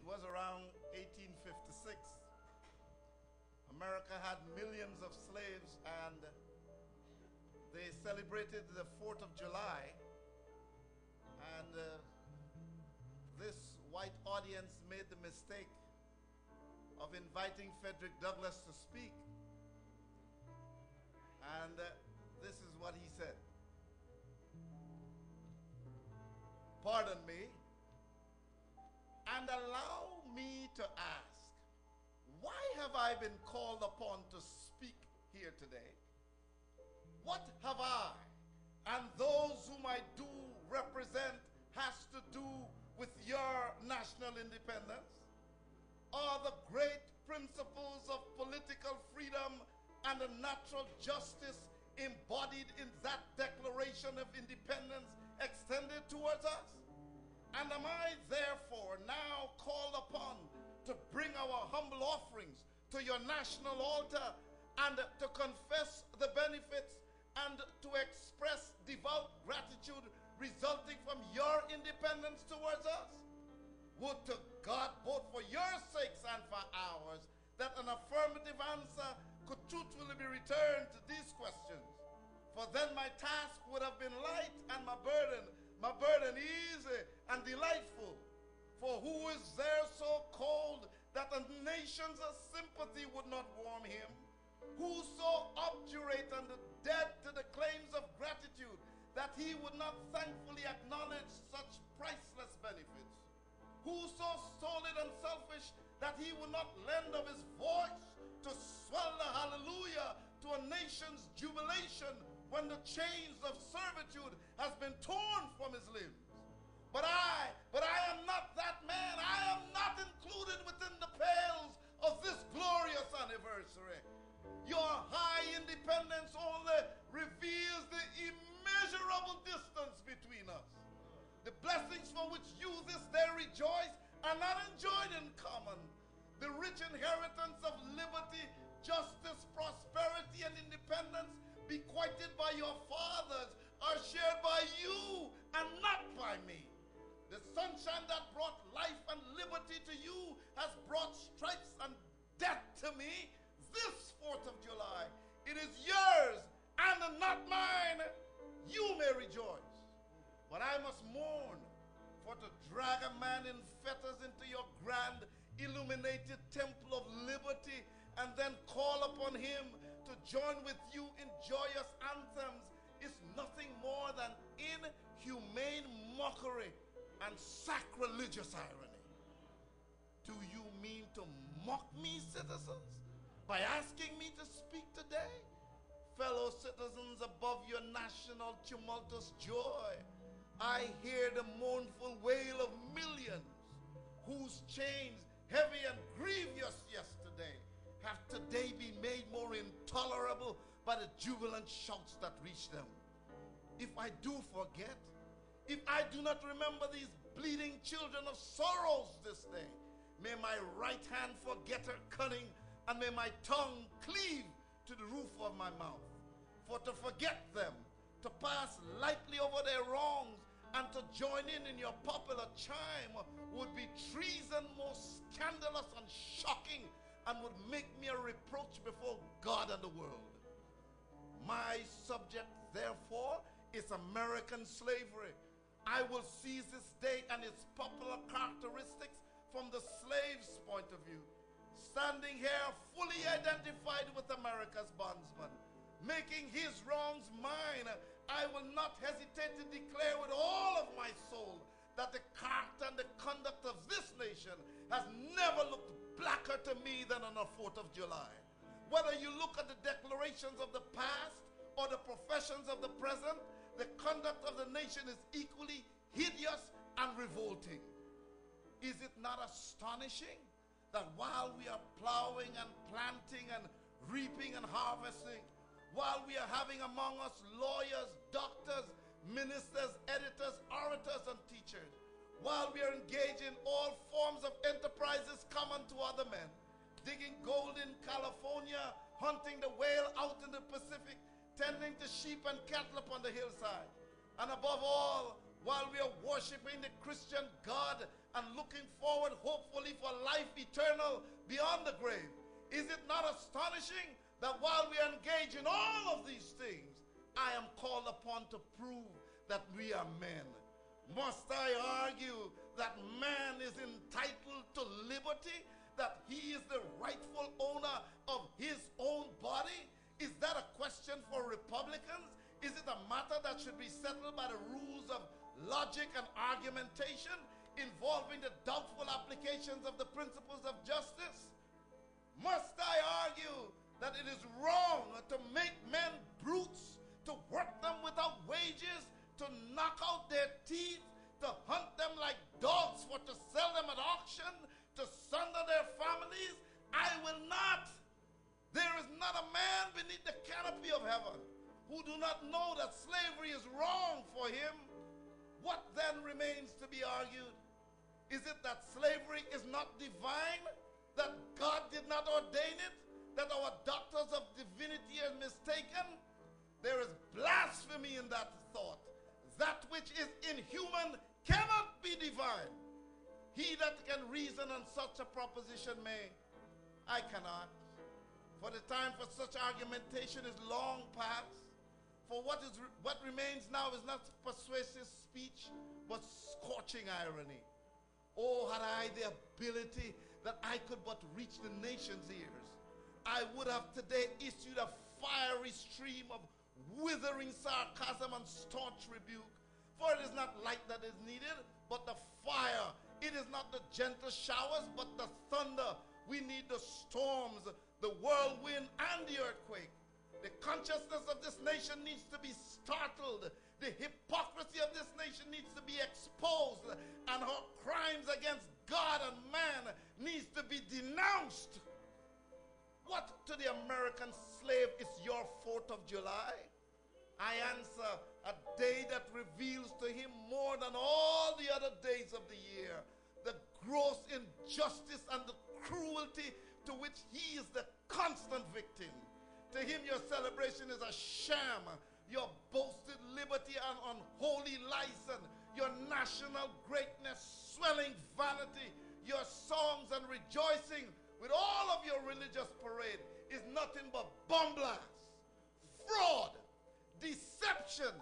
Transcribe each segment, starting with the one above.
was around 1856. America had millions of slaves, and they celebrated the 4th of July. And this white audience made the mistake of inviting Frederick Douglass to speak. And this is what he said. Pardon me, and allow me to ask, why have I been called upon to speak here today? What have I and those whom I do represent has to do with your national independence? Are the great principles of political freedom and the natural justice embodied in that Declaration of Independence extended towards us? And am I therefore now called upon to bring our humble offerings to your national altar and to confess the benefits and to express devout gratitude resulting from your independence towards us? Would to God, both for your sakes and for ours, that an affirmative answer could truthfully be returned to these questions. For then my task would have been light and my burden easy and delightful. For who is there so cold that a nation's sympathy would not warm him? Who so obdurate and dead to the claims of gratitude that he would not thankfully acknowledge such priceless benefits? Who so solid and selfish that he would not lend of his voice to swell the hallelujah to a nation's jubilation when the chains of servitude has been torn from his limbs? But I am not that man. I am not included within the pales of this glorious anniversary. Your high independence only reveals the immeasurable distance between us. The blessings for which you this day rejoice are not enjoyed in common. The rich inheritance of liberty, justice, prosperity, and independence bequeathed by your fathers are shared by you and not by me. The sunshine that brought life and liberty to you has brought stripes and death to me this 4th of July. It is yours and not mine. You may rejoice, but I must mourn, for to drag a man in fetters into your grand illuminated temple of liberty and then call upon him to join with you in joyous anthems is nothing more than inhumane mockery and sacrilegious irony. Do you mean to mock me, citizens, by asking me to speak today? Fellow citizens, above your national tumultuous joy, I hear the mournful wail of millions whose chains, heavy and grievous yesterday, have today been made more intolerable by the jubilant shouts that reach them. If I do forget, if I do not remember these bleeding children of sorrows this day, may my right hand forget her cunning, and may my tongue cleave to the roof of my mouth. For to forget them, to pass lightly over their wrongs, and to join in your popular chime would be treason most scandalous and shocking, and would make me a reproach before God and the world. My subject, therefore, is American slavery. I will seize this day and its popular characteristics from the slave's point of view, standing here fully identified with America's bondsman, making his wrongs mine. I will not hesitate to declare with all of my soul that the character and the conduct of this nation has never looked blacker to me than on the 4th of July. Whether you look at the declarations of the past or the professions of the present, the conduct of the nation is equally hideous and revolting. Is it not astonishing that while we are plowing and planting and reaping and harvesting, while we are having among us lawyers, doctors, ministers, editors, orators, and teachers, while we are engaged in all forms of enterprises common to other men, digging gold in California, hunting the whale out in the Pacific, tending to sheep and cattle upon the hillside, and above all, while we are worshiping the Christian God and looking forward, hopefully, for life eternal beyond the grave? Is it not astonishing that while we are engaged in all of these things, I am called upon to prove that we are men? Must I argue that man is entitled to liberty, that he is the rightful owner of his own body? Is that a question for Republicans? Is it a matter that should be settled by the rules of logic and argumentation involving the doubtful applications of the principles of justice? Must I argue that it is wrong to make men brutes, to work them without wages, to knock out their teeth, to hunt them like dogs, for to sell them at auction, to sunder their families? I will not. There is not a man beneath the canopy of heaven who do not know that slavery is wrong for him. What then remains to be argued? Is it that slavery is not divine? That God did not ordain it? That our doctors of divinity are mistaken? There is blasphemy in that thought. That which is inhuman cannot be divine. He that can reason on such a proposition may. I cannot. For the time for such argumentation is long past. For what remains now is not persuasive speech, but scorching irony. Oh, had I the ability that I could but reach the nation's ears, I would have today issued a fiery stream of withering sarcasm and staunch rebuke. For it is not light that is needed, but the fire. It is not the gentle showers, but the thunder. We need the storms, the whirlwind, and the earthquake. The consciousness of this nation needs to be startled. The hypocrisy of this nation needs to be exposed. And her crimes against God and man needs to be denounced. What to the American slave is your 4th of July? I answer, a day that reveals to him more than all the other days of the year the gross injustice and the cruelty to which he is the constant victim. To him, your celebration is a sham. Your boasted liberty and unholy license, your national greatness, swelling vanity, your songs and rejoicing with all of your religious parade is nothing but bomb blasts, fraud, deception,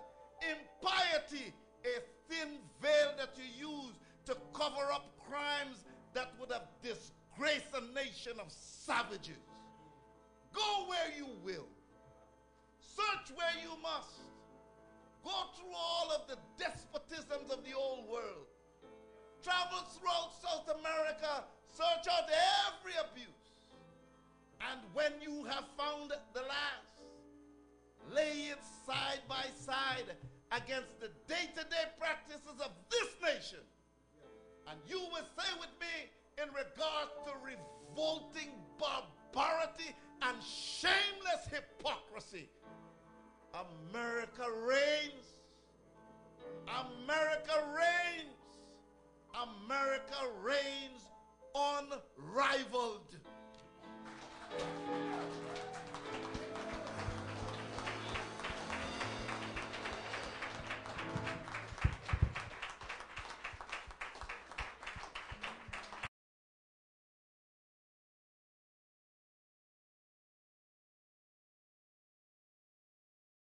impiety, a thin veil that you use to cover up crimes that would have disgraced a nation of savages. Go where you will. Search where you must. Go through all of the despotisms of the old world. Travel throughout South America. Search out every abuse. And when you have found the last, lay it side by side against the day-to-day practices of this nation. And you will say with me, in regard to revolting barbarity and shameless hypocrisy, America reigns. America reigns. America reigns unrivaled.